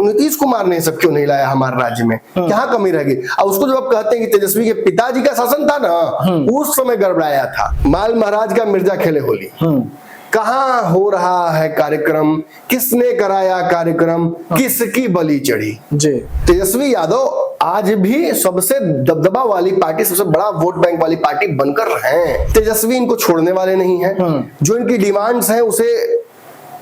नीतीश कुमार ने सब क्यों नहीं लाया हमारे राज्य में, क्या कमी रह गई? अब उसको जब आप कहते हैं कि तेजस्वी के पिताजी का शासन था ना, उस समय गड़बड़ाया था। माल महाराज का मिर्जा खेले होली, कहाँ हो रहा है कार्यक्रम, किसने कराया कार्यक्रम, किसकी बलि चढ़ी? जी तेजस्वी यादव आज भी सबसे दबदबा वाली पार्टी, सबसे बड़ा वोट बैंक वाली पार्टी बनकर हैं। तेजस्वी इनको छोड़ने वाले नहीं हैं। जो इनकी डिमांड्स हैं उसे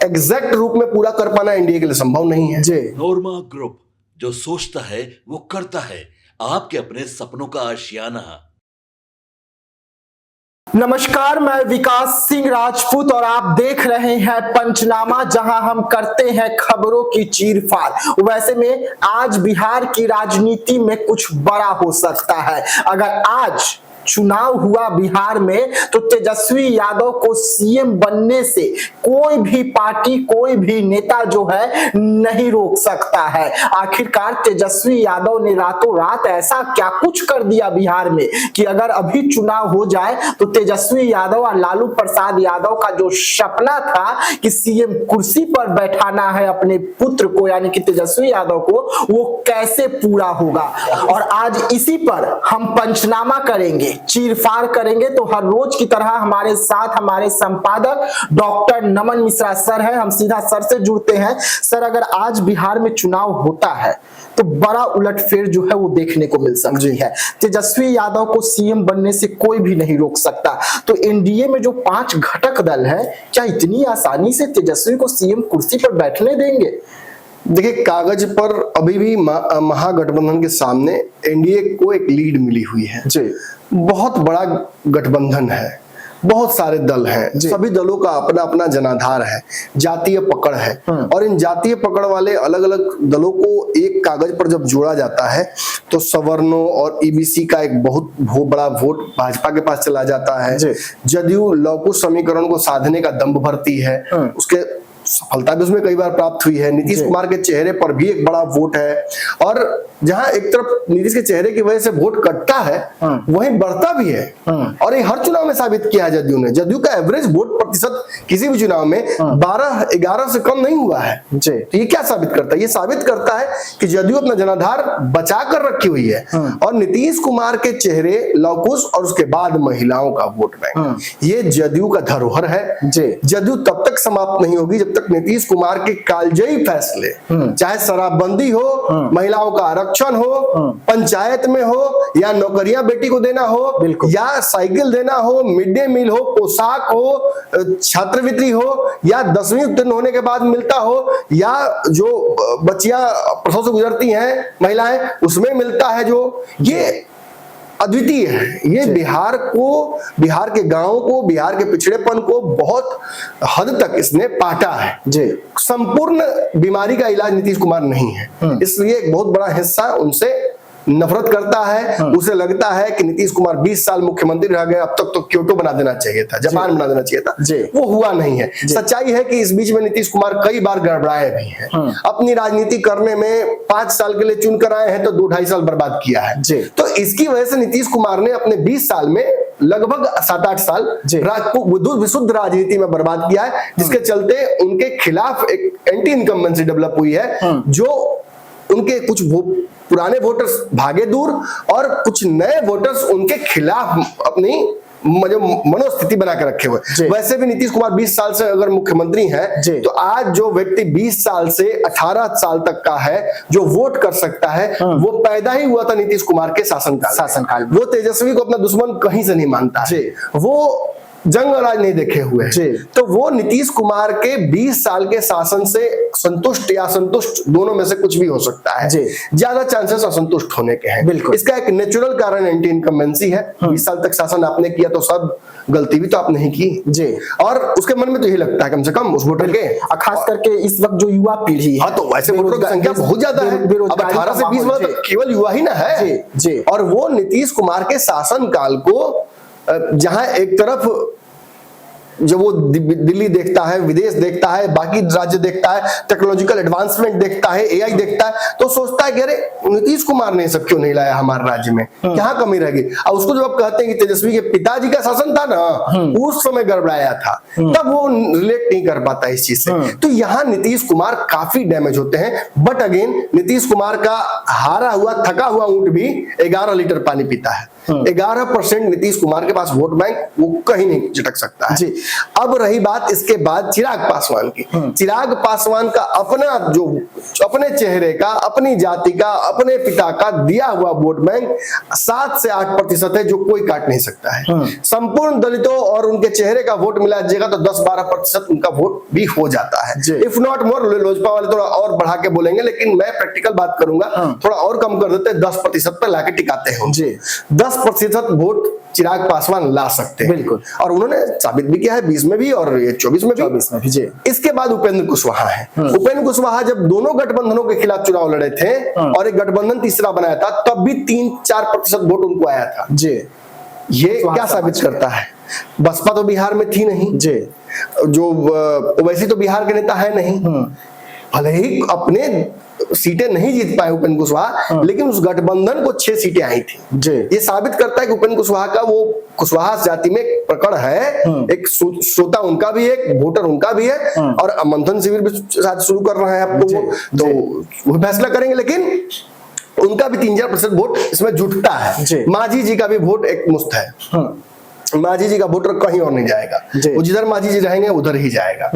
एग्जैक्ट रूप में पूरा कर पाना एनडीए के लिए संभव नहीं है। जी नोरमा ग्रुप, जो सोचता है वो करता है, आपके अपने सपनों का आशियाना। नमस्कार, मैं विकास सिंह राजपूत और आप देख रहे हैं पंचनामा, जहां हम करते हैं खबरों की चीरफाड़। वैसे में आज बिहार की राजनीति में कुछ बड़ा हो सकता है। अगर आज चुनाव हुआ बिहार में तो तेजस्वी यादव को सीएम बनने से कोई भी पार्टी, कोई भी नेता जो है नहीं रोक सकता है। आखिरकार तेजस्वी यादव ने रातों रात ऐसा क्या कुछ कर दिया बिहार में कि अगर अभी चुनाव हो जाए तो तेजस्वी यादव और लालू प्रसाद यादव का जो सपना था कि सीएम कुर्सी पर बैठाना है अपने पुत्र को, यानी कि तेजस्वी यादव को, वो कैसे पूरा होगा। और आज इसी पर हम पंचनामा करेंगे, चीरफाड़ करेंगे। तो हर रोज की तरह हमारे साथ हमारे संपादक डॉक्टर नमन मिश्रा सर हैं। हम सीधा सर से जुड़ते हैं। सर, अगर आज बिहार में चुनाव होता है तो बड़ा उलटफेर जो है वो देखने को मिल सकती है। तेजस्वी यादव को सीएम बनने से कोई भी नहीं रोक सकता। तो एनडीए में जो 5 घटक दल है, क्या इतनी आसानी से तेजस्वी को सीएम कुर्सी पर बैठने देंगे? देखिए, कागज पर अभी भी महागठबंधन के सामने एनडीए को एक लीड मिली हुई है। जी बहुत बड़ा गठबंधन है, बहुत सारे दल हैं, सभी दलों का अपना अपना जनाधार है, जातीय पकड़ है। और इन जातीय पकड़ वाले अलग अलग दलों को एक कागज पर जब जोड़ा जाता है तो सवर्णों और ईबीसी का एक बहुत बड़ा वोट भाजपा के पास चला जाता है। जदयू लौकुश समीकरण को साधने का दंभ भरती है, उसके सफलता भी उसमें कई बार प्राप्त हुई है। नीतीश कुमार के चेहरे पर भी एक बड़ा वोट है, और जहां एक तरफ नीतीश के चेहरे की वजह से वोट कटता है, वहीं बढ़ता भी है। और ये हर चुनाव में साबित किया है जदयू ने। जदयू का एवरेज वोट प्रतिशत किसी भी चुनाव में 12-11 से कम नहीं हुआ है। तो ये क्या साबित करता है? ये साबित करता है कि जदयू अपना जनाधार बचा कर रखी हुई है। और नीतीश कुमार के चेहरे, लवकुश और उसके बाद महिलाओं का वोट बैंक, ये जदयू का धरोहर है। जदयू तब तक समाप्त नहीं होगी जब तक नीतीश कुमार के कालजयी फैसले, चाहे शराबबंदी हो, महिलाओं का आरक्षण हो, पंचायत में हो, या नौकरियां बेटी को देना हो, या साइकिल देना हो, मिड डे मील हो, पोशाक हो, छात्रवृत्ति हो, या 10वीं उत्तीर्ण होने के बाद मिलता हो, या जो बच्चियां प्रसव से गुजरती हैं महिलाएं उसमें मिलता है, जो ये अद्वितीय है। ये बिहार को, बिहार के गांवों को, बिहार के पिछड़ेपन को बहुत हद तक इसने पाटा है। संपूर्ण बीमारी का इलाज नीतीश कुमार नहीं है, इसलिए एक बहुत बड़ा हिस्सा उनसे नफरत करता है। उसे लगता है कि नीतीश कुमार 20 साल मुख्यमंत्री रह गए, अब तक तो क्योटो बना देना चाहिए था, जापान बना देना चाहिए था। वो हुआ नहीं है। सच्चाई है कि इस बीच में नीतीश कुमार कई बार गड़बड़ाए भी हैं। अपनी राजनीति करने में 5 साल के लिए चुनकर आए हैं तो 2-2.5 साल बर्बाद किया है। तो इसकी वजह से नीतीश कुमार ने अपने 20 साल में लगभग 7-8 साल विशुद्ध राजनीति में बर्बाद किया है, जिसके चलते उनके खिलाफ एक एंटी इनकम्बेंसी डेवलप हुई है, जो उनके कुछ पुराने वोटर्स भागे दूर और कुछ नए वोटर्स उनके खिलाफ अपनी मनोस्थिति बना के रखे हुए। वैसे भी नीतीश कुमार 20 साल से अगर मुख्यमंत्री हैं, तो आज जो व्यक्ति 20 साल से 18 साल तक का है, जो वोट कर सकता है, वो पैदा ही हुआ था नीतीश कुमार के शासनकाल। वो तेजस्वी को अपना दुश्मन कहीं से नहीं मानता है, वो जंग राज नहीं देखे हुए हैं। तो वो नीतीश कुमार के 20 साल के शासन से संतुष्ट या असंतुष्ट दोनों में से कुछ भी हो सकता है। ज्यादा चांसेस असंतुष्ट होने के हैं। इसका एक नेचुरल कारण एंटी इनकम्बेंसी है। 20 साल तक शासन आपने किया तो सब गलती भी तो आपने ही की। और उसके मन में तो यही लगता है कम से कम उस वोटर के, खास करके इस वक्त जो युवा पीढ़ी है, तो वैसे वोटरों की संख्या बहुत ज्यादा है। अब 18 से 20 वर्ष तक केवल युवा ही ना है। और वो नीतीश कुमार के शासन काल को, जहां एक तरफ जब वो दिल्ली देखता है, विदेश देखता है, बाकी राज्य देखता है, टेक्नोलॉजिकल एडवांसमेंट देखता है, एआई देखता है, तो सोचता है कि अरे नीतीश कुमार ने सब क्यों नहीं लाया हमारे राज्य में, क्या कमी रह गई। अब उसको जब आप कहते हैं कि तेजस्वी के पिताजी का शासन था ना, उस समय गड़बड़ाया था, तब वो रिलेट नहीं कर पाता इस चीज से। तो यहाँ नीतीश कुमार काफी डैमेज होते हैं। बट अगेन नीतीश कुमार का हारा हुआ थका हुआ ऊंट भी 11 लीटर पानी पीता है। 11% नीतीश कुमार के पास वोट बैंक, वो कहीं नहीं झटक सकता है जी। अब रही बात इसके बाद चिराग पासवान की। चिराग पासवान का अपना जो अपने चेहरे का, अपनी जाति का, अपने पिता का दिया हुआ वोट बैंक 7 से 8% है, जो कोई काट नहीं सकता है। संपूर्ण दलितों और उनके चेहरे का वोट मिला जाएगा तो 10-12% उनका वोट भी हो जाता है, इफ नॉट मोर। लोजपा वाले थोड़ा और बढ़ा के बोलेंगे, लेकिन मैं प्रैक्टिकल बात करूंगा, थोड़ा और कम कर देते हैं, 10% पे लाके टिकाते हैं जी। 10% वोट चिराग पासवान ला सकते हैं, बिल्कुल। और उन्होंने साबित भी किया है 20 में भी और ये 24 में भी जी। इसके बाद उपेंद्र कुशवाहा है। उपेंद्र कुशवाहा जब दोनों गठबंधनों के खिलाफ चुनाव लड़े थे और एक गठबंधन तीसरा बनाया था, तब भी 3-4% वोट उनको आया था जी। ये क्या साबित करता है? बसपा तो बिहार में थी नहीं जी, जो ओवैसी तो बिहार के नेता है नहीं, भले ही अपने सीटें नहीं जीत पाए उपेंद्र कुशवाहा, लेकिन उस गठबंधन को 6 सीटें आई थी जी। ये साबित करता है कि उपेंद्र कुशवाहा का वो कुशवाहा जाति में एक प्रकड़ है, एक श्रोता उनका भी है, एक वोटर उनका भी है, और मंथन शिविर भी शायद शुरू कर रहे हैं आपको, तो वो फैसला करेंगे। लेकिन उनका भी 3-4% वोट इसमें जुटता है। मांझी जी का भी वोट एक मुश्त है, मांझी जी का वोट कहीं और नहीं जाएगा, वो जिधर मांझी जी रहेंगे उधर ही जाएगा।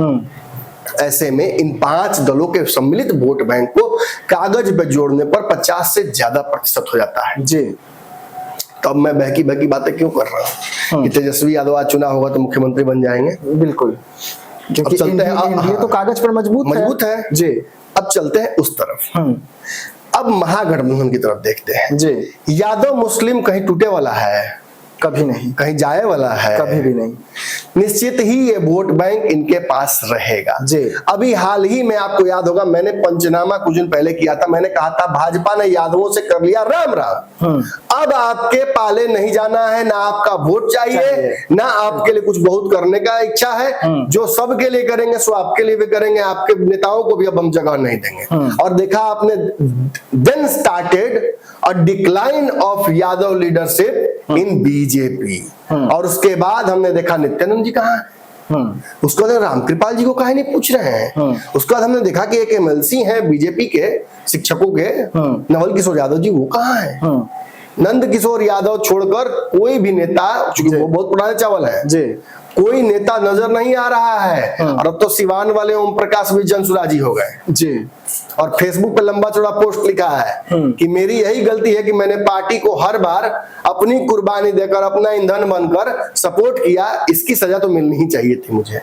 ऐसे में इन 5 दलों के सम्मिलित वोट बैंक को कागज पे जोड़ने पर 50 से ज्यादा प्रतिशत हो जाता है जी। तब मैं बहकी बहकी बातें क्यों कर रहा हूँ कि तेजस्वी यादव आज चुनाव होगा तो मुख्यमंत्री बन जाएंगे, बिल्कुल। अब चलते हैं, ये तो कागज पर मजबूत है जी। अब चलते हैं उस तरफ, अब महागठबंधन की तरफ देखते हैं जी। यादव मुस्लिम कहीं टूटे वाला है? कभी नहीं। कहीं जाए वाला है? कभी भी नहीं। निश्चित ही ये वोट बैंक इनके पास रहेगा जी। अभी हाल ही में आपको याद होगा, मैंने पंचनामा कुछ दिन पहले किया था, मैंने कहा था भाजपा ने यादवों से कर लिया राम राम, अब आपके पाले नहीं जाना है, ना आपका वोट चाहिए, ना आपके लिए कुछ बहुत करने का इच्छा है, जो सबके लिए करेंगे सो आपके लिए भी करेंगे, आपके नेताओं को भी अब हम जगह नहीं देंगे। और देखा आपने, then started a decline of Yadav leadership in BJP, और उसके बाद हमने देखा नित्यानंद जी कहाँ है, उसके बाद रामकृपाल जी को काहे नहीं पूछ रहे हैं, उसके बाद हमने देखा कि एक एमएलसी है बीजेपी के शिक्षकों के, नवल किशोर यादव जी, वो कहाँ है? नंद किशोर यादव छोड़कर कोई भी नेता, चूंकि वो बहुत पुराने चावल है जी, कोई नेता नजर नहीं आ रहा है। और अब तो सिवान वाले ओम प्रकाश भी जनसुराजी हो गए जी, और फेसबुक पे लंबा चौड़ा पोस्ट लिखा है कि मेरी यही गलती है कि मैंने पार्टी को हर बार अपनी कुर्बानी देकर, अपना ईंधन बनकर सपोर्ट किया, इसकी सजा तो मिलनी ही चाहिए थी मुझे।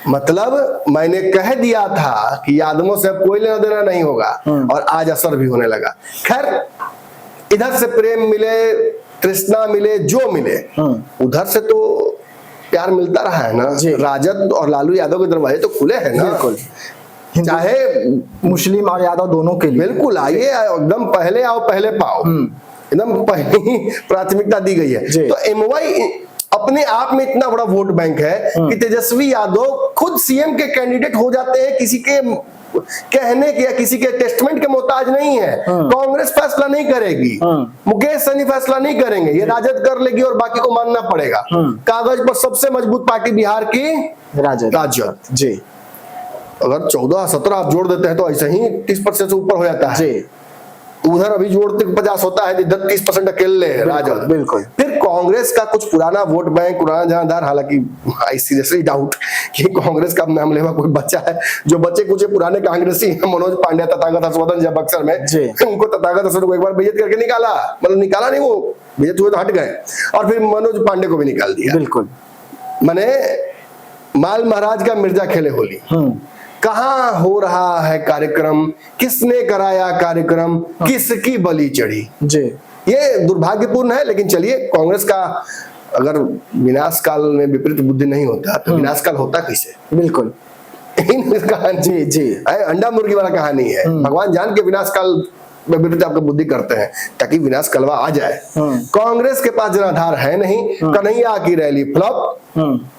मतलब मैंने कह दिया था कि यादवों से अब कोई लेना देना नहीं होगा, और आज असर भी होने लगा। खैर, इधर से प्रेम मिले, तृष्णा मिले, जो मिले, उधर से तो प्यार मिलता रहा है ना। राजद और लालू यादव के दरवाजे तो खुले हैं ना, बिल्कुल, चाहे मुस्लिम और यादव दोनों के लिए। बिल्कुल, आइए, एकदम पहले आओ पहले पाओ, एकदम पहली प्राथमिकता दी गई है। तो एमवाई अपने आप में इतना बड़ा वोट बैंक है कि तेजस्वी यादव खुद सीएम के कैंडिडेट हो जाते हैं, किसी के कहने के या किसी के टेस्टमेंट के मोहताज नहीं है। कांग्रेस फैसला नहीं करेगी, मुकेश सहनी फैसला नहीं करेंगे, ये राजद कर लेगी और बाकी को मानना पड़ेगा। कागज पर सबसे मजबूत पार्टी बिहार की राजद जी। अगर 14-17 आप जोड़ देते हैं तो ऐसे ही 30% से ऊपर हो जाता है जी। उधर अभी जोड़ते 50 होता है, 30% अकेले राजद, बिल्कुल। फिर कांग्रेस का कुछ पुराना वोट बैंक, पुराना जहांदार, हालांकि आई सीरियसली डाउट कि कांग्रेस का नाम लेवा कोई बच्चा है, जो बच्चे कुछ पुराने कांग्रेसी मनोज पांड्या, तथागत हर्षवर्धन जब बक्सर में, उनको तथागत हर्षवर्धन को एक बार बेइज्जत करके निकाला, मतलब निकाला नहीं, वो बेइज्जत हुए तो हट गए, और फिर मनोज पांडे को भी निकाल दिया, बिल्कुल। माने माल महाराज का मिर्जा खेले होली। कहाँ हो रहा है कार्यक्रम, किसने कराया कार्यक्रम, किसकी बलि चढ़ी जी। ये दुर्भाग्यपूर्ण है, लेकिन चलिए, कांग्रेस का अगर विनाश काल में विपरीत बुद्धि नहीं होता तो विनाश काल होता किसे? बिल्कुल, जी जी, अंडा मुर्गी वाला कहानी है। भगवान जान के विनाश काल विपरीत आपका बुद्धि करते हैं ताकि विनाश कलवा आ जाए। कांग्रेस के पास जनाधार है नहीं, कन्हैया की रैली फ्लॉप,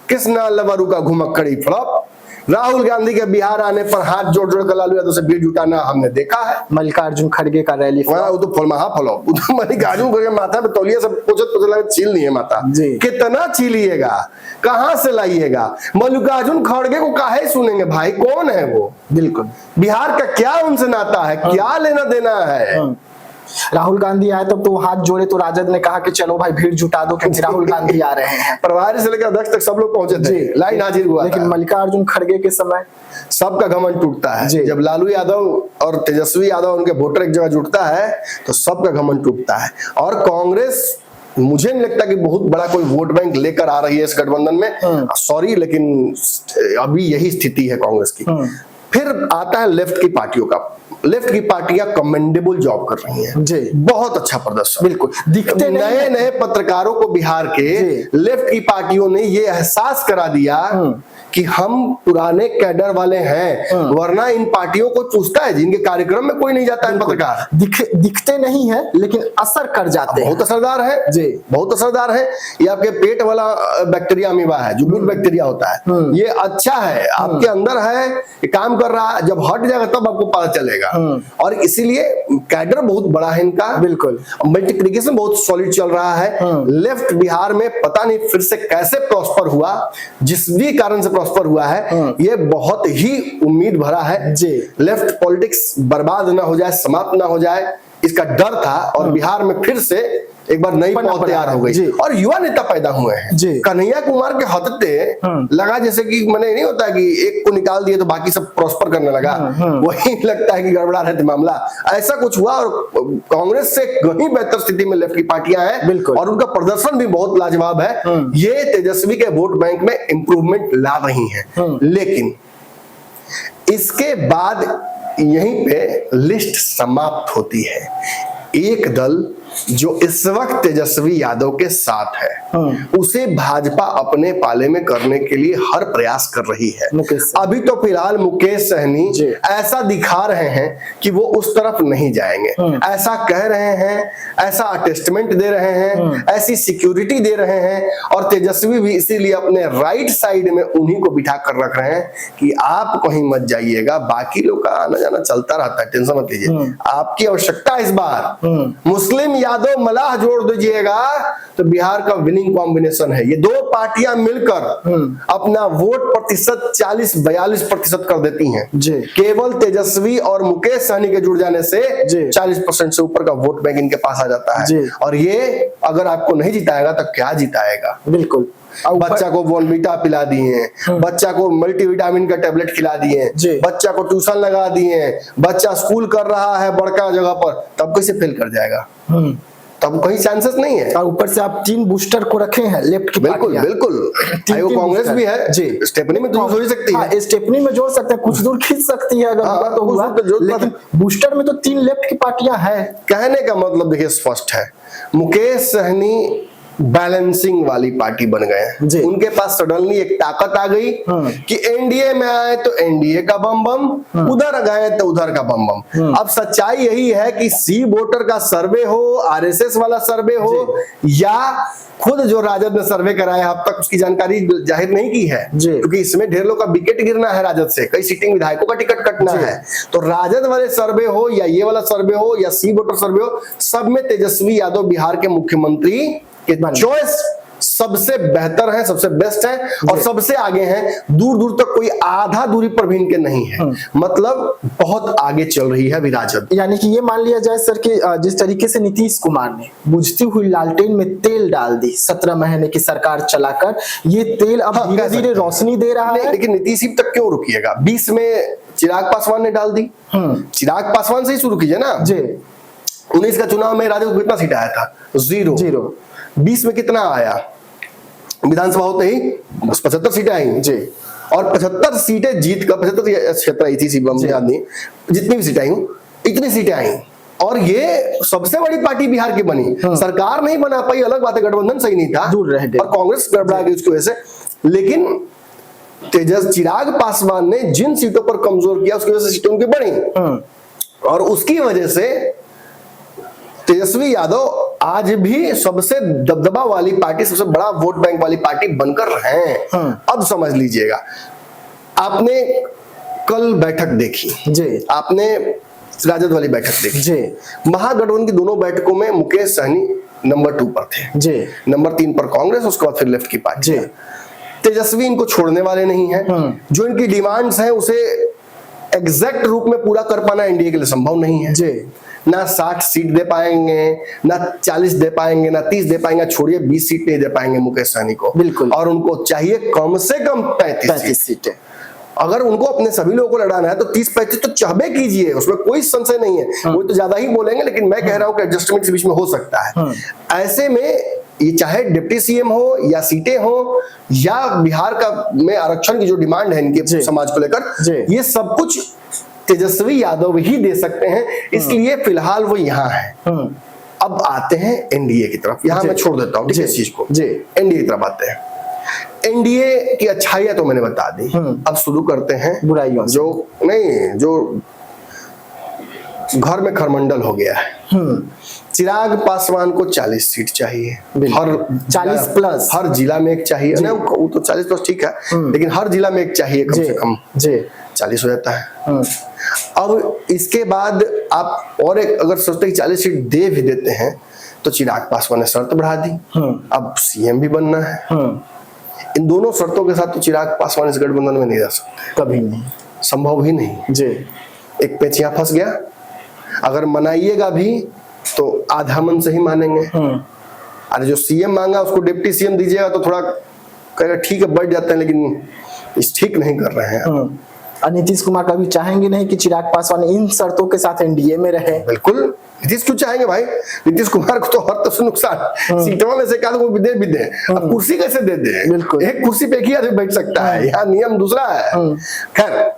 कृष्णा लवरू का घुमक्कड़ी फ्लॉप, राहुल गांधी के बिहार आने पर हाथ जोड़ जोड़ कर लालू यादव से भीड़ जुटाना हमने देखा है। मल्लिकार्जुन खड़गे का रैली वो तो फलमहा फ्लॉप, वो तो मल्लिकार्जुन खड़गे माथा पे तौलिया सब पोछत छील नहीं है माथा जी। कितना छीलिएगा, कहां से लाइएगा? मल्लिकार्जुन खड़गे को काहे सुनेंगे भाई, कौन है वो? बिल्कुल, बिहार का क्या उनसे नाता है, क्या लेना देना है? राहुल गांधी आए तब तो हाथ जोड़े तो राजद ने कहा कि चलो भाई भीड़ जुटा दो क्योंकि राहुल गांधी आ रहे हैं। प्रभारी से लेकर अध्यक्ष तक सब लोग पहुंचे थे, लाइन हाजिर हुआ। लेकिन मल्लिकार्जुन खड़गे के समय सबका घमंड टूटता है। जब लालू यादव और तेजस्वी यादव उनके वोटर एक जगह जुटता है तो सबका घमंड टूटता है। और कांग्रेस मुझे नहीं लगता कि बहुत बड़ा कोई वोट बैंक लेकर आ रही है इस गठबंधन में, सॉरी, लेकिन अभी यही स्थिति है कांग्रेस की। फिर आता है लेफ्ट की पार्टियों का। लेफ्ट की पार्टियां कमेंडेबल जॉब कर रही हैं जी, बहुत अच्छा प्रदर्शन। बिल्कुल दिखते नए नए पत्रकारों को बिहार के लेफ्ट की पार्टियों ने ये एहसास करा दिया कि हम पुराने कैडर वाले हैं, वरना इन पार्टियों को पूछता है जिनके कार्यक्रम में कोई नहीं जाता है पत्रकार। दिखते नहीं है लेकिन असर कर जाते हैं, बहुत असरदार है जी, बहुत असरदार है। ये आपके पेट वाला बैक्टीरिया अमीबा है जो गुड बैक्टीरिया होता है, ये अच्छा है, आपके अंदर है, ये काम कर रहा है, जब हट जाएगा तब आपको पता चलेगा। और इसीलिए कैडर बहुत बड़ा है इनका, बिल्कुल मल्टीप्लिकेशन बहुत सॉलिड चल रहा है। लेफ्ट बिहार में पता नहीं फिर से कैसे प्रॉस्पर हुआ, जिस भी कारण से प्रॉस्पर हुआ है, ये बहुत ही उम्मीद भरा है जी। लेफ्ट पॉलिटिक्स बर्बाद ना हो जाए, समाप्त ना हो जाए, इसका डर था। और बिहार में फिर से एक बार नई पौध तैयार हो गई और युवा नेता पैदा हुए हैं। कन्हैया कुमार के हत्ते लगा जैसे कि मैंने नहीं होता कि एक को निकाल दिए तो बाकी सब प्रॉस्पर करने लगा, वही लगता है कि गड़बड़ा है मामला, ऐसा कुछ हुआ। और कांग्रेस से कहीं बेहतर स्थिति में लेफ्ट की पार्टियां हैं और उनका प्रदर्शन भी बहुत लाजवाब है। ये तेजस्वी के वोट बैंक में इंप्रूवमेंट ला रही है। लेकिन इसके बाद यहीं पे लिस्ट समाप्त होती है। एक दल जो इस वक्त तेजस्वी यादव के साथ है, उसे भाजपा अपने पाले में करने के लिए हर प्रयास कर रही है। अभी तो फिलहाल मुकेश सहनी ऐसा दिखा रहे हैं कि वो उस तरफ नहीं जाएंगे, ऐसा कह रहे हैं, ऐसा अटेस्टमेंट दे रहे हैं, ऐसी सिक्योरिटी दे रहे हैं। और तेजस्वी भी इसीलिए अपने राइट साइड में उन्हीं को बिठा कर रख रहे हैं कि आप कहीं मत जाइएगा, बाकी लोग का आना जाना चलता रहता है, टेंशन मत लीजिए। आपकी आवश्यकता इस बार मुस्लिम यादव मलाह जोड़ दीजिएगा तो बिहार का विनिंग कॉम्बिनेशन है। ये दो पार्टियां मिलकर अपना वोट प्रतिशत 40-42% कर देती हैं। केवल तेजस्वी और मुकेश सहनी के जुड़ जाने से 40% से ऊपर का वोट बैंक इनके पास आ जाता है। और ये अगर आपको नहीं जिताएगा तो क्या जिताएगा? बिल्कुल, बच्चा को बोनवीटा पिला दिए, बच्चा को मल्टीविटामिन का टेबलेट खिला दिए, बच्चा को ट्यूशन लगा दिए, बच्चा स्कूल कर रहा है बड़का जगह पर, तब कैसे फेल कर जाएगा? तब कहीं चांसेस नहीं है। और ऊपर से आप 3 बूस्टर को रखे हैं लेफ्ट की बिल्कुल बिल्कुल, कांग्रेस भी है जी, स्टेपनी में तो जोड़ सकती है, स्टेपनी में जोड़ सकते हैं, कुछ दूर खींच सकती है अगर तो हुआ, लेकिन बूस्टर में तो 3 लेफ्ट की पार्टियां हैं। कहने का मतलब देखिए स्पष्ट है, मुकेश सहनी बैलेंसिंग वाली पार्टी बन गए। उनके पास सडनली एक ताकत आ गई कि एनडीए में आए तो एनडीए का बम बम, उधर गए तो उधर का बम बम। अब सच्चाई यही है कि सी वोटर का सर्वे हो, आरएसएस वाला सर्वे हो, या खुद जो राजद ने सर्वे कराया, अब तक उसकी जानकारी जाहिर नहीं की है क्योंकि इसमें ढेर लोग का विकेट गिरना है, राजद से कई सीटिंग विधायकों का टिकट कटना है। तो राजद वाले सर्वे हो या ये वाला सर्वे हो या सी वोटर सर्वे हो, सब में तेजस्वी यादव बिहार के मुख्यमंत्री के चॉइस सबसे बेहतर है, सबसे बेस्ट है और सबसे आगे हैं। दूर दूर तक कोई आधा दूरी पर भी इनके नहीं है, मतलब बहुत आगे चल रही है विराजत। यानी कि ये मान लिया जाए सर कि जिस तरीके से नीतीश कुमार ने बुझती हुई लालटेन में तेल डाल दी 17 महीने की सरकार चलाकर, ये तेल अब धीरे धीरे रोशनी दे रहा है। लेकिन नीतीश तक क्यों रुकिएगा? 20 में चिराग पासवान ने डाल दी, चिराग पासवान से ही शुरू कीजिए ना जी। 19 का चुनाव में राजद को कितना सीट आया था? 0। 20 में कितना आया? विधानसभा होते ही 75 सीटें आई जी, और 75 सीटें जीत कर 75 क्षेत्र आई थी, जितनी भी सीटें आई इतनी सीटें आई, और ये सबसे बड़ी पार्टी बिहार की बनी। सरकार नहीं बना पाई, अलग बात है, गठबंधन सही नहीं था, दूर रह गए और कांग्रेस गड़बड़ा गई उसकी वजह से। लेकिन चिराग पासवान ने जिन सीटों पर कमजोर किया उसकी वजह से सीटें उनकी बढ़ी, और उसकी वजह से तेजस्वी यादव आज भी सबसे दबदबा वाली पार्टी, सबसे बड़ा वोट बैंक वाली पार्टी बनकर हैं। अब समझ लीजिएगा, आपने कल बैठक देखी जी, आपने राजद वाली बैठक देखी जी, महागठबंधन की दोनों बैठकों में मुकेश सहनी नंबर 2 पर थे जी, नंबर 3 पर कांग्रेस, उसके बाद फिर लेफ्ट की पार्टी। जी। तेजस्वी इनको छोड़ने वाले नहीं है। जो इनकी डिमांड्स हैं उसे एग्जैक्ट रूप में पूरा कर पाना एनडीए के लिए संभव नहीं है जी। ना 60 सीट दे पाएंगे, ना 40 दे पाएंगे, ना 30 दे पाएंगे, छोड़िए 20 सीट नहीं दे पाएंगे मुकेश सहनी को। बिल्कुल। और उनको चाहिए कम से कम 35 सीटें। अगर उनको अपने सभी लोगों को लड़ाना है तो 30-35 तो चाहबे कीजिए, उसमें कोई संशय नहीं है। वो तो ज्यादा ही बोलेंगे, लेकिन मैं कह रहा हूं कि एडजस्टमेंट के बीच में हो सकता है। ऐसे में ये चाहे डिप्टी सीएम हो या सीटें हो या बिहार का में आरक्षण की जो डिमांड है इनके समाज को लेकर, ये सब कुछ तेजस्वी यादव ही दे सकते हैं। इसलिए फिलहाल वो यहाँ है। अब आते हैं एनडीए की तरफ। यहाँ मैं छोड़ देता हूँ इस चीज को, एनडीए की तरफ आते हैं। एनडीए की अच्छाइयां तो मैंने बता दी, अब शुरू करते हैं बुराइयों। जो घर में खरमंडल हो गया है। चिराग पासवान को 40 सीट चाहिए, हर 40 प्लस हर जिला में एक चाहिए। ना वो तो 40 प्लस ठीक है, लेकिन हर जिला में एक चाहिए कम से कम। 40 हो जाता है। अब इसके बाद आप और एक अगर सोचते हैं 40 सीट दे भी देते हैं तो चिराग पासवान ने शर्त बढ़ा दी, अब सीएम भी बनना है। इन दोनों शर्तों के साथ तो चिराग पासवान इस गठबंधन में नहीं रह सकते, कभी नहीं, संभव ही नहीं जी। एक पेच यहाँ फंस गया, अगर मनाइएगा भी तो आधा मन से ही मानेंगे। अरे जो सीएम मांगा उसको डिप्टी सीएम दीजिएगा तो थोड़ा कहेगा ठीक है बैठ जाते हैं, लेकिन इस ठीक नहीं कर रहे हैं। नीतीश कुमार कभी चाहेंगे नहीं कि चिराग पासवान इन शर्तों के साथ एनडीए में रहे। बिल्कुल, नीतीश क्यों चाहेंगे भाई? नीतीश कुमार को तो हर तरफ से नुकसान, सीटों में से क्या तो भी दे। अब कुर्सी कैसे दे दे? बिल्कुल, एक कुर्सी पे एक ही आदमी बैठ सकता है, यहाँ नियम दूसरा है। खैर,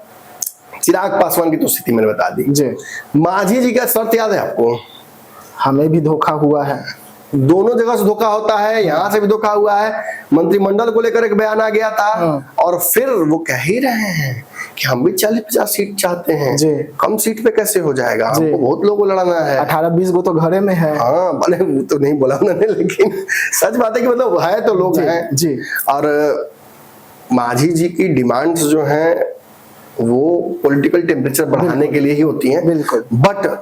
चिराग पासवान की तो स्थिति मैंने बता दी जी। मांझी जी का शर्त याद है आपको? हमें भी धोखा हुआ है, दोनों जगह से धोखा होता है, यहाँ से भी धोखा हुआ है। मंत्रिमंडल को लेकर एक बयान आ गया था और फिर वो कह ही रहे हैं कि हम भी 40-50 सीट चाहते हैं जी। कम सीट पे कैसे हो जाएगा, हमको बहुत लोगों को लड़ाना है। 18-20 गो तो घरे में है। हाँ भले वो तो नहीं बोला उन्होंने, लेकिन सच बात है कि मतलब है तो लोग हैं जी। और मांझी जी की डिमांड्स जो हैं वो पॉलिटिकल टेम्परेचर बढ़ाने के लिए ही होती हैं। बिल्कुल। बट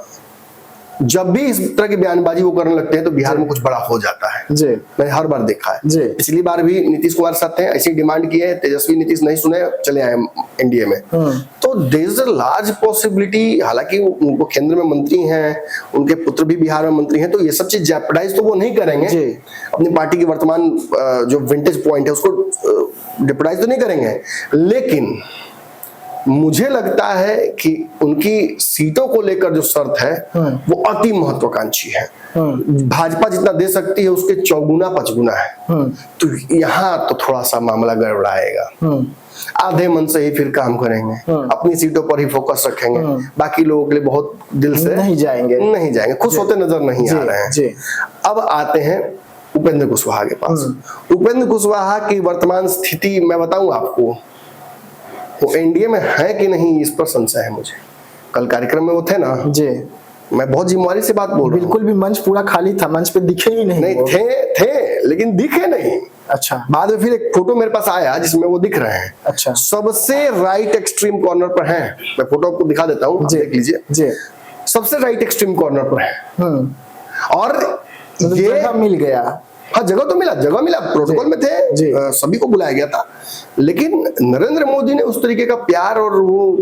जब भी इस तरह की बयानबाजी वो करने लगते हैं तो बिहार में कुछ बड़ा हो जाता है जी। मैंने हर बार देखा है जी। पिछली बार भी नीतीश कुमार साथ थे, ऐसी डिमांड की है, तेजस्वी नीतीश नहीं सुने, चले आए एनडीए में। तो there is a large possibility, हालांकि उनको केंद्र में मंत्री हैं, उनके पुत्र भी बिहार में मंत्री हैं, तो ये सब चीज जेपरडाइज तो वो नहीं करेंगे जी। अपनी पार्टी की वर्तमान जो विंटेज पॉइंट है उसको जेपरडाइज तो नहीं करेंगे, लेकिन मुझे लगता है कि उनकी सीटों को लेकर जो शर्त है वो अति महत्वाकांक्षी है। भाजपा जितना दे सकती है उसके 4-5 है। तो यहाँ तो थोड़ा सा मामला गड़बड़ाएगा। आधे मन से ही फिर काम करेंगे, अपनी सीटों पर ही फोकस रखेंगे, बाकी लोगों के लिए बहुत दिल से नहीं जाएंगे, खुश होते नजर नहीं आ रहे हैं। अब आते हैं उपेंद्र कुशवाहा के पास। उपेंद्र कुशवाहा की वर्तमान स्थिति मैं बताऊं आपको, वो एनडीए में है कि नहीं इस पर संशय है मुझे। कल कार्यक्रम में वो थे ना जी, मैं बहुत जिम्मेवारी से बात बोल रहा हूं। बिल्कुल भी मंच पूरा खाली था, मंच पे दिखे ही नहीं। थे लेकिन दिखे नहीं। अच्छा, बाद में फिर एक फोटो मेरे पास आया जिसमें वो दिख रहे हैं। अच्छा, सबसे राइट एक्सट्रीम कॉर्नर पर हैं। मैं फोटो आपको दिखा देता हूँ, देख लीजिए जी। सबसे राइट एक्सट्रीम कॉर्नर पर है और ये मिल गया। हाँ, जगह तो मिला, प्रोटोकॉल में थे, सभी को बुलाया गया था, लेकिन नरेंद्र मोदी ने उस तरीके का प्यार और वो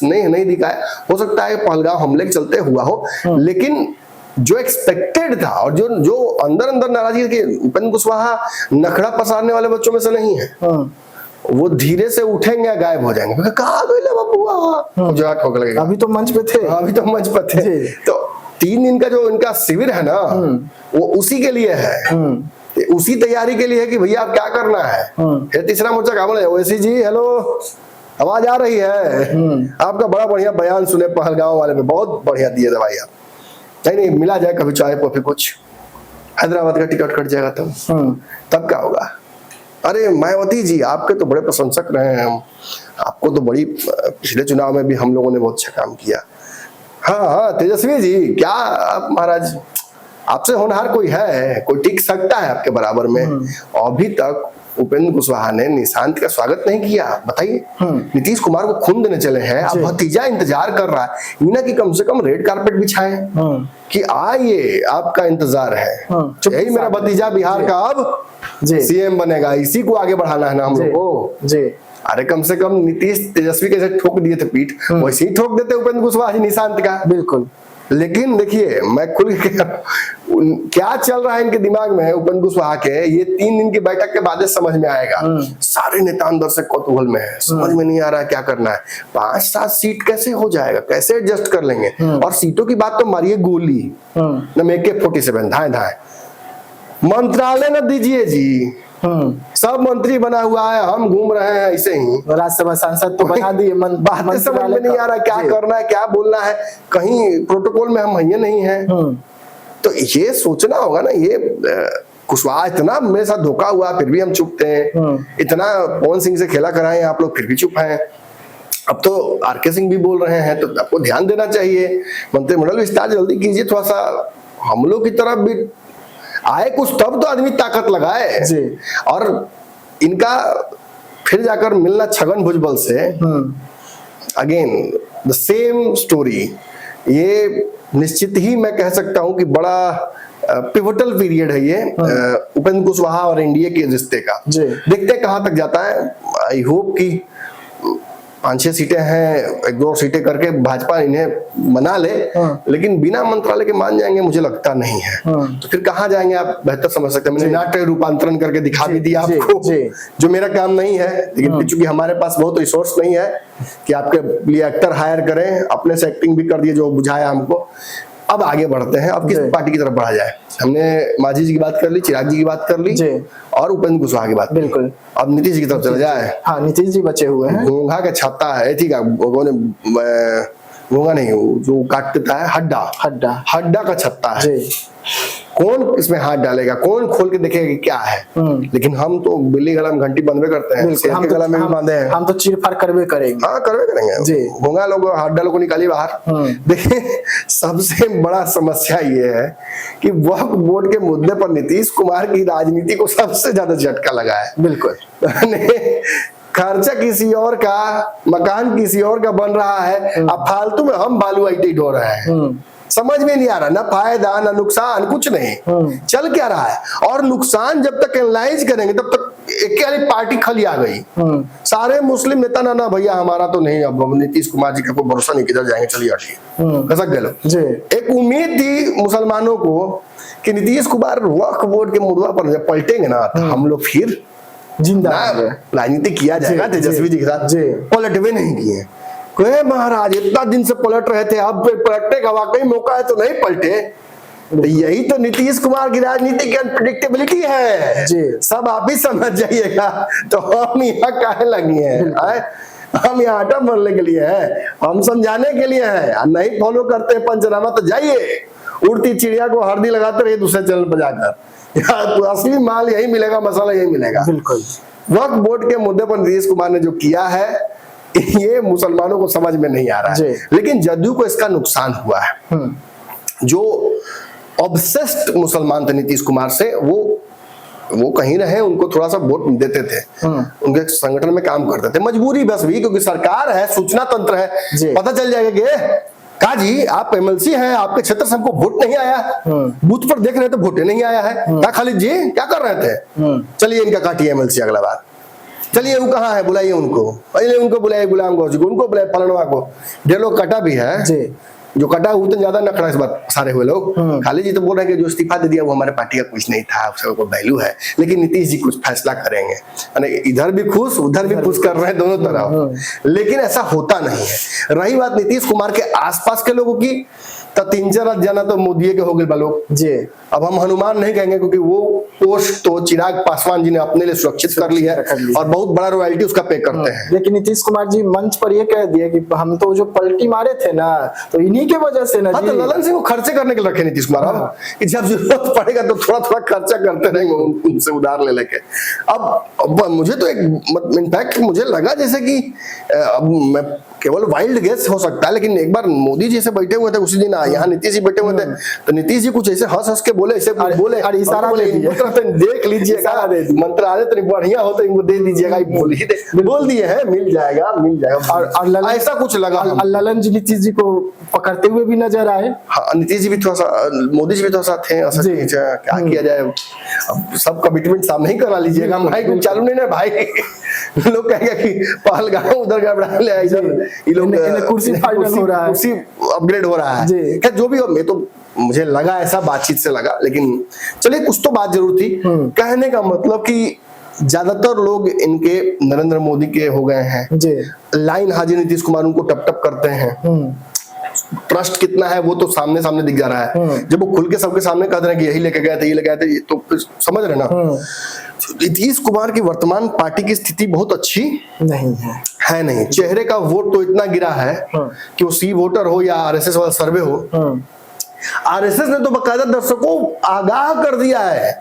नहीं दिखाया। हो सकता है पहलगाम हमले के चलते हुआ हो, लेकिन जो एक्सपेक्टेड था और जो अंदर नाराजगी कि उपेंद्र कुशवाहा नखड़ा पसारने वाले बच्चों में से नहीं है, वो धीरे से उठेंगे, गायब हो जाएंगे। कहाँ गए बाबू, जो ठोक लगेगा। अभी तो मंच पे थे, तो 3 दिन का जो इनका शिविर है ना, वो उसी के लिए है, उसी तैयारी के लिए है कि भैया आप क्या करना है। फिर तीसरा मोर्चा काम है, ओएसी जी हेलो, आवाज आ रही है, आपका बड़ा बढ़िया बयान सुने पहलगाम वाले में, बहुत बढ़िया दिए दवाई आप, नहीं मिला जाए कभी चाय कॉफी कुछ, हैदराबाद का टिकट कट जाएगा तब क्या होगा। अरे मायावती जी आपके तो बड़े प्रशंसक रहे हैं हम, आपको तो बड़ी पिछले चुनाव में भी हम लोगों ने बहुत अच्छा काम किया। हाँ हाँ तेजस्वी जी, क्या आप महाराज, आपसे होनहार कोई है, कोई टिक सकता है आपके बराबर में? अभी तक उपेंद्र कुशवाहा ने निशांत का स्वागत नहीं किया, बताइए। नीतीश कुमार को खून देने चले हैं, अब भतीजा इंतजार कर रहा है इना की कम से कम रेड कारपेट बिछाएं कि आइए आपका इंतजार है, यही मेरा भतीजा बिहार का अब सीएम बनेगा, इसी को आगे बढ़ाना है ना हम लोग को। अरे कम से कम नीतीश तेजस्वी कैसे ठोक दिए थे पीठ, वैसे ही ठोक देते उपेंद्र कुशवाहा जी निशांत का। बिल्कुल। लेकिन देखिए मैं खुल के क्या चल रहा है इनके दिमाग में उपेंद्र कुशवाहा के, ये 3 दिन की बैठक के बाद समझ में आएगा। सारे नेता अंदर से कौतूहल में है, समझ में नहीं आ रहा है क्या करना है, 5-7 सीट कैसे हो जाएगा, कैसे एडजस्ट कर लेंगे। और सीटों की बात तो मारिए गोली न AK-47 धाए धाए, मंत्रालय न दीजिए जी, सब मंत्री बना हुआ है, हम घूम रहे हैं ऐसे ही, राज्यसभा सांसद तो बना दिए, बातें समझ में नहीं आ रहा क्या करना है, क्या बोलना है, कहीं प्रोटोकॉल में हम ये नहीं है। तो ये सोचना होगा ना, ये कुशवाहा इतना मेरे साथ धोखा हुआ फिर भी हम चुप थे, इतना पवन सिंह से खेला कराए आप लोग फिर भी चुप हैं, अब तो RK सिंह भी बोल रहे हैं, तो आपको ध्यान देना चाहिए, मंत्रिमंडल विस्तार जल्दी कीजिए, थोड़ा सा हम लोग की तरफ भी आए कुछ, तब तो आदमी ताकत लगाए जी। और इनका फिर जाकर मिलना छगन भुजबल से, अगेन द सेम स्टोरी, ये निश्चित ही मैं कह सकता हूं कि बड़ा पिवटल पीरियड है ये उपेंद्र कुशवाहा और एनडीए के रिश्ते का। देखते हैं कहां तक जाता है। आई होप कि 5-6 सीटें हैं, 1-2 सीटें करके भाजपा इन्हें मना ले, लेकिन बिना मंत्रालय के मान जाएंगे मुझे लगता नहीं है। तो फिर कहाँ जाएंगे आप बेहतर समझ सकते हैं। मैंने नाट्य रूपांतरण करके दिखा भी दिया आपको, जो मेरा काम नहीं है, लेकिन चूंकि हमारे पास बहुत रिसोर्स नहीं है कि आपके लिए एक्टर हायर करें, अपने से एक्टिंग भी कर दिए जो बुझाया हमको। अब आगे बढ़ते हैं, अब किस पार्टी की तरफ बढ़ा जाए। हमने मांझी जी की बात कर ली, चिराग जी की बात कर ली और उपेंद्र कुशवाहा की बात। बिल्कुल। अब नीतीश जी की तरफ चला जाए। हाँ, नीतीश जी बचे हुए हैं। घोंघा का छत्ता है, ठीक है, घोंघा नहीं, जो काटता है हड्डा का छत्ता है। कौन इसमें हाथ डालेगा, कौन खोल के देखेगा कि क्या है। लेकिन हम तो बिल्ली गला में घंटी बंधवे करते हैं, हम गला में भी बांधे हैं, हम तो चीर-फाड़ करवे करेंगे। हाँ करवे करेंगे। घोंघा लोग हाथ डालो को निकालिए बाहर। देखिए सबसे बड़ा समस्या ये है कि वक्फ बोर्ड के मुद्दे पर नीतीश कुमार की राजनीति को सबसे ज्यादा झटका लगा है। बिल्कुल। खर्चा किसी और का, मकान किसी और का बन रहा है, अब फालतू में हम बालू IT ढो रहे हैं। समझ में नहीं आ रहा, ना फायदा ना नुकसान, कुछ नहीं चल क्या रहा है। और नुकसान जब तक एनालाइज करेंगे तब तक एक वाली पार्टी खली आ गई। सारे मुस्लिम नेता ना भैया हमारा तो नहीं, अब नीतीश कुमार जी का कोई भरोसा नहीं, किधर जाएंगे, चलिए हटिए, खसक गए लोग। एक उम्मीद थी मुसलमानों को कि नीतीश कुमार वक्फ बोर्ड के मुद्दा पर जब पलटेंगे ना तो हम लोग फिर जिंदा राजनीति किया जाएगा तेजस्वी जी के साथ। पलटवे नहीं किए महाराज, इतना दिन से पलट रहे थे, अब पलटने का वाकई मौका है तो नहीं पलटे। तो यही तो नीतीश कुमार की राजनीति की अनप्रेडिक्टेबिलिटी है जी। सब आप ही समझ जाइएगा। तो हम यहाँ काहे लगे हैं, हम यहाँ आटा भरने के लिए हैं, हम समझाने के लिए हैं। नहीं फॉलो करते हैं पंचनामा तो जाइए, उड़ती चिड़िया को हल्दी लगाते रहिए दूसरे चैनल पर जाकर, तो असली माल यही मिलेगा, मसाला यही मिलेगा। बिल्कुल। वक्फ बोर्ड के मुद्दे पर नीतीश कुमार ने जो किया है ये मुसलमानों को समझ में नहीं आ रहा है, लेकिन जदयू को इसका नुकसान हुआ है। जो ऑब्सेस्ड मुसलमान थे नीतीश कुमार से, वो कहीं रहे, उनको थोड़ा सा वोट देते थे, उनके संगठन में काम करते थे, मजबूरी बस भी, क्योंकि सरकार है, सूचना तंत्र है, पता चल जाएगा कि का जी आप MLC हैं, आपके क्षेत्र से हमको वोट नहीं आया, बूथ पर देख रहे थे वोटे नहीं आया है, क्या खालिद जी क्या कर रहे थे, चलिए इनका काटिए MLC अगला बार, चलिए वो कहाँ है बुलाइए उनको, पहले उनको बुलाइए गुलाम गौर जी को, उनको बुलाइए फलनवा को। ढेर लोग कटा भी है जी, जो कटा उतना ज्यादा नखरा इस बात सारे हुए लोग। खाली जी तो बोल रहे हैं कि जो इस्तीफा दे दिया वो हमारे पार्टी का कुछ नहीं था, उसका कोई वैल्यू है, लेकिन नीतीश जी कुछ फैसला करेंगे। इधर भी खुश उधर भी खुश कर रहे हैं दोनों तरफ, लेकिन ऐसा होता नहीं है। रही बात नीतीश कुमार के आसपास के लोगों की, तो 3-4 जना तो मोदी के हो गए लोग जी। अब हम हनुमान नहीं कहेंगे क्योंकि वो पोस्ट तो चिराग पासवान जी ने अपने लिए सुरक्षित कर ली है और बहुत बड़ा रॉयल्टी उसका पे करते हैं। लेकिन नीतीश कुमार जी मंच पर ये कह दिया कि हम तो जो पलटी मारे थे ना तो इन्हीं के वजह से ना। हाँ, तो ललन सिंह को खर्चे करने के लिए रखे नीतीश कुमार, कि जब जरूरत पड़ेगा तो थोड़ा थोड़ा खर्चा करते रहेंगे उनसे उधार ले लेके। अब मुझे तो एक इनफैक्ट मुझे लगा जैसे कि अब मैं केवल वाइल्ड गेस हो सकता है, लेकिन एक बार मोदी जी से बैठे हुए थे उसी दिन, यहाँ नीतीश जी बैठे हुए थे, तो नीतीश जी कुछ ऐसे हंस हंस के बोले, ऐसे बोले और इशारा दे दिया, देख लीजिएगा, मंत्रालय तो बढ़िया हो तो इनको दे दीजिएगा, बोल दिए हैं मिल जाएगा मिल जाएगा, और ऐसा कुछ लगा। ललन जी नीतीश जी को पकड़ते हुए भी नजर आए। हाँ, नीतीश जी भी थोड़ा सा, मोदी जी भी थोड़ा सा थे, क्या किया जाए, अब सब कमिटमेंट सामने ही करा लीजिएगा, भाई कुछ चालू नहीं ना भाई। लोग कहेंगे कि पहलगाम उधर गड़बड़ा ले, इधर ये लोग कुर्सी फाइनल हो रहा है, कुर्सी अपग्रेड हो रहा है। खैर जो भी हो, मैं तो मुझे लगा ऐसा बातचीत से लगा, लेकिन चलिए कुछ तो बात जरूर थी। कहने का मतलब कि ज्यादातर लोग इनके नरेंद्र मोदी के हो गए हैं, लाइन हाजिर नीतीश कुमार उनको टप टप करते हैं, ट्रस्ट कितना है वो तो सामने सामने दिख जा रहा है। जब वो खुल के सबके सामने कहते हैं कि यही लेके गए थे, ये लेके गए थे, तो फिर समझ रहे ना। नीतीश कुमार की वर्तमान पार्टी की स्थिति बहुत अच्छी नहीं है नहीं। चेहरे का वोट तो इतना गिरा है कि वो सी वोटर हो या आरएसएस वाला सर्वे हो, आरएसएस ने तो बकायदा दर्शकों आगाह कर दिया है,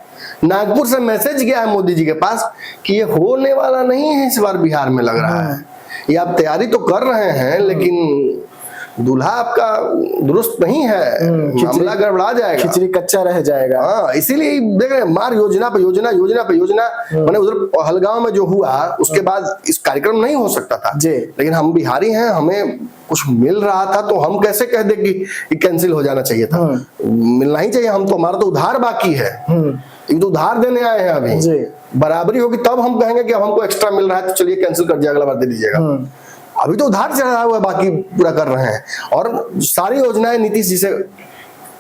नागपुर से मैसेज गया है मोदी जी के पास कि ये होने वाला नहीं है इस बार बिहार में, लग रहा है ये आप तैयारी तो कर रहे हैं लेकिन दूल्हा आपका दुरुस्त नहीं है, मामला गड़बड़ा जाएगा, खिचड़ी कच्चा रह जाएगा। हाँ, इसीलिए देख रहे हैं मार योजना पे योजना, योजना पे योजना। मैंने उधर पहलगाम में जो हुआ उसके बाद इस कार्यक्रम नहीं हो सकता था, लेकिन हम बिहारी हैं, हमें कुछ मिल रहा था तो हम कैसे कह दे कि कैंसिल हो जाना चाहिए था, मिलना ही चाहिए। हम तो, हमारा तो उधार बाकी है, एक तो उधार देने आए हैं, अभी बराबरी होगी तब हम कहेंगे कि अब हमको एक्स्ट्रा मिल रहा है तो चलिए कैंसिल कर दिया, अगला बार दे दीजिएगा। अभी तो उधार चढ़ा हुआ है, बाकी पूरा कर रहे हैं, और सारी योजनाएं नीतीश जी से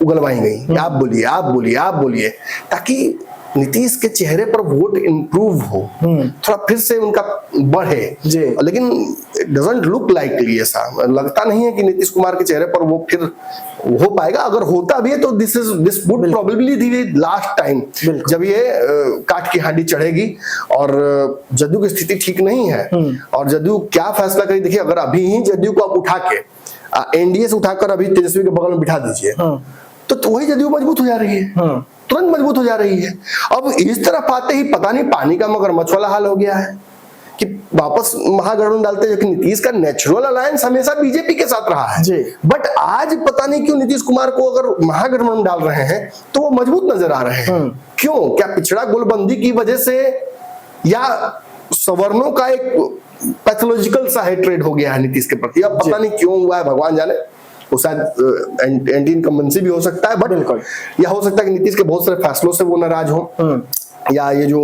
उगलवाई गई। आप बोलिए आप बोलिए आप बोलिए, ताकि नीतीश के चेहरे पर वोट इंप्रूव हो, थोड़ा फिर से उनका बढ़े, लेकिन इट डजंट लुक लाइकली, ऐसा लगता नहीं है कि नीतीश कुमार के चेहरे पर वो फिर हो पाएगा। अगर होता भी है तो this would probably be last time जब ये काट की हांडी चढ़ेगी, और जदयू की स्थिति ठीक नहीं है, और जदयू क्या फैसला करेगी देखिए। अगर अभी ही जदयू को आप उठा के एनडीए से उठाकर अभी तेजस्वी के बगल में बिठा दीजिए तो वही जदयू मजबूत हो जा रही है, तुरंत मजबूत हो जा रही है। अब इस तरफ आते ही पता नहीं पानी का मगरमच्छ वाला हाल हो गया है कि वापस महागठबंधन डालते हैं, जो कि नीतीश का नेचुरल अलायंस हमेशा बीजेपी के साथ रहा है, बट आज पता नहीं क्यों नीतीश कुमार को अगर महागठबंधन डाल रहे हैं तो वो मजबूत नजर आ रहे हैं। क्यों? क्या पिछड़ा गोलबंदी की वजह से, या सवर्णों का एक पैथोलॉजिकल सा हेट्रेड हो गया है नीतीश के प्रति, अब पता नहीं क्यों हुआ है, भगवान जाने। वो शायद एंटी इनकम्बेंसी भी हो सकता है, बट या हो सकता है कि नीतीश के बहुत सारे फैसलों से वो नाराज हो, या ये जो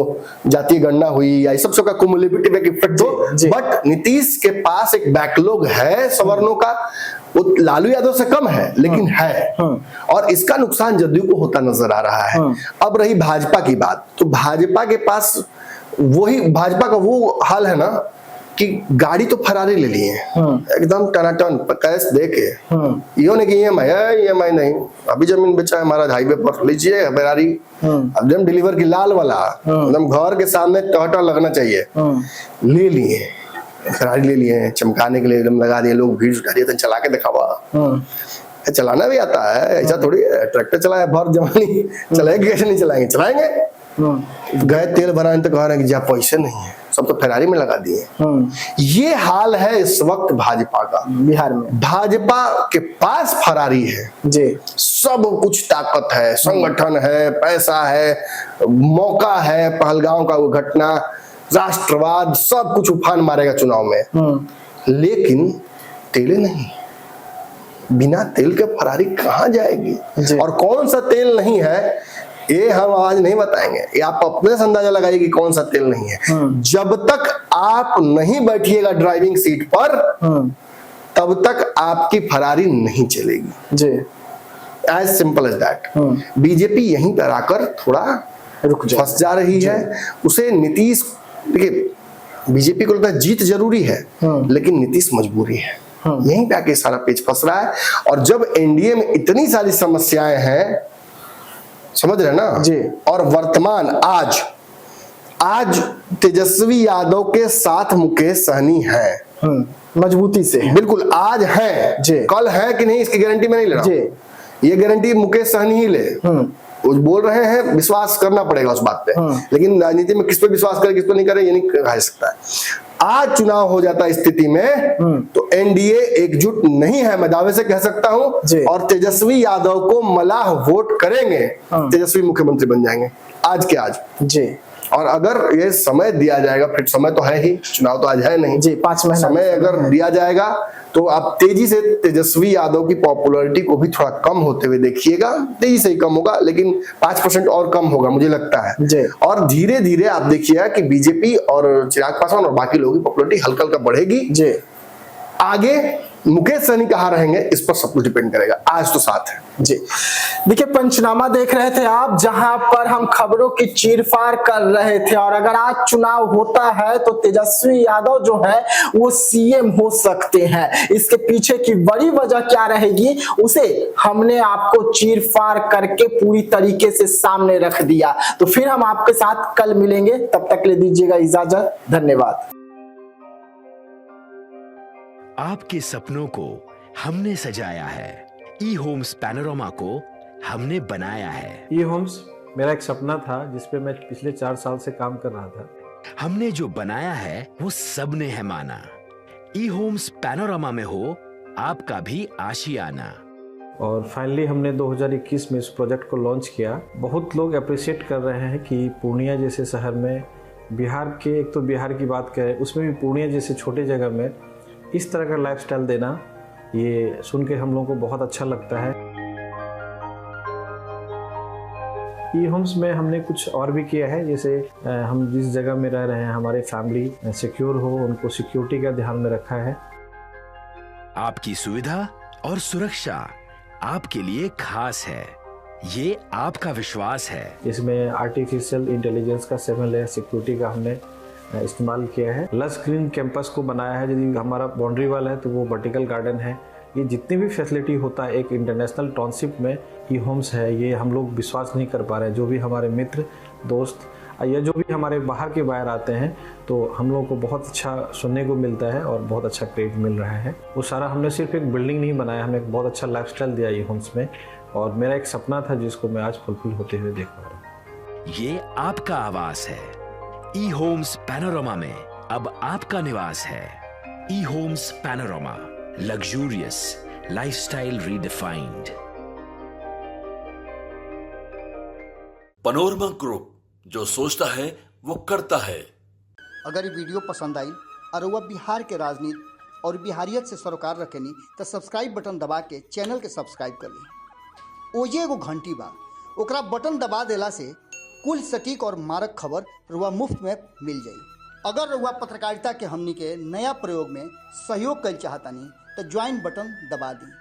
जातीय गणना हुई या ये सब का कुमुलेटिव इफेक्ट हो। बट नीतीश के पास एक बैकलॉग है सवर्णों का, वो लालू यादव से कम है लेकिन है, और इसका नुकसान जदयू को होता नजर आ रहा है। अब रही भाजपा की बात, तो भाजपा के पास वही भाजपा का वो हाल है ना कि गाड़ी तो फरारी ले लिए एकदम टनाटन कैश दे के, यो नहीं कि ईएमआई नहीं, अभी जमीन बेचा है हमारा हाईवे पर, लीजिए फरारी एकदम डिलीवर की लाल वाला, एकदम घर के सामने टहटा लगना चाहिए, ले लिए फरारी, ले लिए चमकाने के लिए, एकदम लगा दिए, लोग भीड़ जुटा दिए, चला के दिखावा। चलाना भी आता है, ऐसा थोड़ी ट्रैक्टर चलाया भर जवानी, चलाएंगे कैसे नहीं चलाएंगे, चलाएंगे। गए तेल भराने तो कह रहे हैं कि जहाँ पैसे नहीं है सब तो फेरारी में लगा दिए। ये हाल है इस वक्त भाजपा का बिहार में। भाजपा के पास फरारी है जी, सब कुछ ताकत है, संगठन है, पैसा है, मौका है, पहलगाम का वो घटना, राष्ट्रवाद, सब कुछ उफान मारेगा चुनाव में, लेकिन तेले नहीं। बिना तेल के फरारी कहां जाएगी? और कौन सा तेल नहीं है ये हम आज नहीं बताएंगे, ये आप अपने से अंदाजा लगाइए कि कौन सा तेल नहीं है। जब तक आप नहीं बैठिएगा ड्राइविंग सीट पर तब तक आपकी फरारी नहीं चलेगी जी, as simple as that. BJP यहीं पर आकर थोड़ा रुक फंस जा रही है। उसे नीतीश, देखिए बीजेपी को लगता है जीत जरूरी है लेकिन नीतीश मजबूरी है, यहीं पे आके सारा पेच फंस रहा है। और जब एनडीए में इतनी सारी समस्याएं हैं, समझ रहे ना जी, और वर्तमान आज तेजस्वी यादव के साथ मुकेश सहनी है, मजबूती से बिल्कुल आज है जी, कल है कि नहीं इसकी गारंटी में नहीं ले रहा जी, ये गारंटी मुकेश सहनी ही ले। वो बोल रहे हैं, विश्वास करना पड़ेगा उस बात पे, लेकिन राजनीति में किस पे विश्वास करे किस पे नहीं करे ये नहीं कह सकता है। आज चुनाव हो जाता स्थिति में तो एनडीए एकजुट नहीं है, मैं दावे से कह सकता हूं, और तेजस्वी यादव को मलाह वोट करेंगे, तेजस्वी मुख्यमंत्री बन जाएंगे आज के आज जी। और अगर ये समय दिया जाएगा, फिर समय तो है ही, चुनाव तो आज है नहीं जी, 5 महीना समय अगर दिया जाएगा तो आप तेजी से तेजस्वी यादव की पॉपुलैरिटी को भी थोड़ा कम होते हुए देखिएगा। तेजी से ही कम होगा, लेकिन 5% और कम होगा मुझे लगता है। और धीरे धीरे आप देखिएगा कि बीजेपी और चिराग पासवान और बाकी लोगों की पॉपुलैरिटी हल्का हल्का बढ़ेगी जी। आगे मुकेश सहनी कहाँ रहेंगे इस पर सब कुछ डिपेंड करेगा। आज तो साथ है जी। देखिए, पंचनामा देख रहे थे आप, जहां पर हम खबरों की चीरफाड़ कर रहे थे, और अगर आज चुनाव होता है तो तेजस्वी यादव जो है वो सीएम हो सकते हैं। इसके पीछे की बड़ी वजह क्या रहेगी उसे हमने आपको चीरफाड़ करके पूरी तरीके से सामने रख दिया। तो फिर हम आपके साथ कल मिलेंगे, तब तक ले दीजिएगा इजाजत। धन्यवाद। आपके सपनों को हमने सजाया है, ई होम्स पैनोरमा को हमने बनाया है। ई होम्स मेरा एक सपना था जिसपे मैं पिछले 4 साल से काम कर रहा था। हमने जो बनाया है वो सबने है माना। ई होम्स पैनोरमा में हो आपका भी आशियाना। और फाइनली हमने 2021 में इस प्रोजेक्ट को लॉन्च किया। बहुत लोग अप्रिशिएट कर रहे हैं कि पूर्णिया जैसे शहर में, बिहार के, एक तो बिहार की बात करें उसमें भी पूर्णिया जैसे छोटे जगह में इस तरह का लाइफस्टाइल देना, ये सुन के हम लोगों को बहुत अच्छा लगता है। ई होम्स में हमने कुछ और भी किया है, जैसे हम जिस जगह में रह रहे हैं हमारे फैमिली सिक्योर हो, उनको सिक्योरिटी का ध्यान में रखा है। आपकी सुविधा और सुरक्षा आपके लिए खास है, ये आपका विश्वास है। इसमें आर्टिफिशियल इंटेलिजेंस का 7 लेयर सिक्योरिटी का हमने इस्तेमाल किया है। लश ग्रीन कैंपस को बनाया है। यदि हमारा बाउंड्री वाल है तो वो वर्टिकल गार्डन है। ये जितनी भी फैसिलिटी होता है एक इंटरनेशनल टाउनशिप में ई होम्स है, ये हम लोग विश्वास नहीं कर पा रहे हैं। जो भी हमारे मित्र दोस्त या जो भी हमारे बाहर के बाहर आते हैं तो हम लोगों को बहुत अच्छा सुनने को मिलता है और बहुत अच्छा क्रेडिट मिल रहा है। वो सारा हमने सिर्फ एक बिल्डिंग नहीं बनाया, हमें एक बहुत अच्छा लाइफस्टाइल दिया ई होम्स में, और मेरा एक सपना था जिसको मैं आज फुलफिल होते हुए देख पा रहा हूँ। ये आपका आवास है। ई होम्स पैनोरमा में अब आपका निवास है। E Homes Panorama, luxurious lifestyle redefined. Panorama group, जो सोचता है वो करता है। अगर ये वीडियो पसंद आई और वह बिहार के राजनीति और बिहारियत से सरोकार रखेनी तो सब्सक्राइब बटन दबा के चैनल के सब्सक्राइब कर ली। ओजे एगो घंटी बा, ओकरा बटन दबा देला से कुल सटीक और मारक खबर रुआ मुफ्त में मिल जाई। अगर रुआ पत्रकारिता के हमनी के नया प्रयोग में सहयोग कर चाहतानी तो ज्वाइन बटन दबा दी।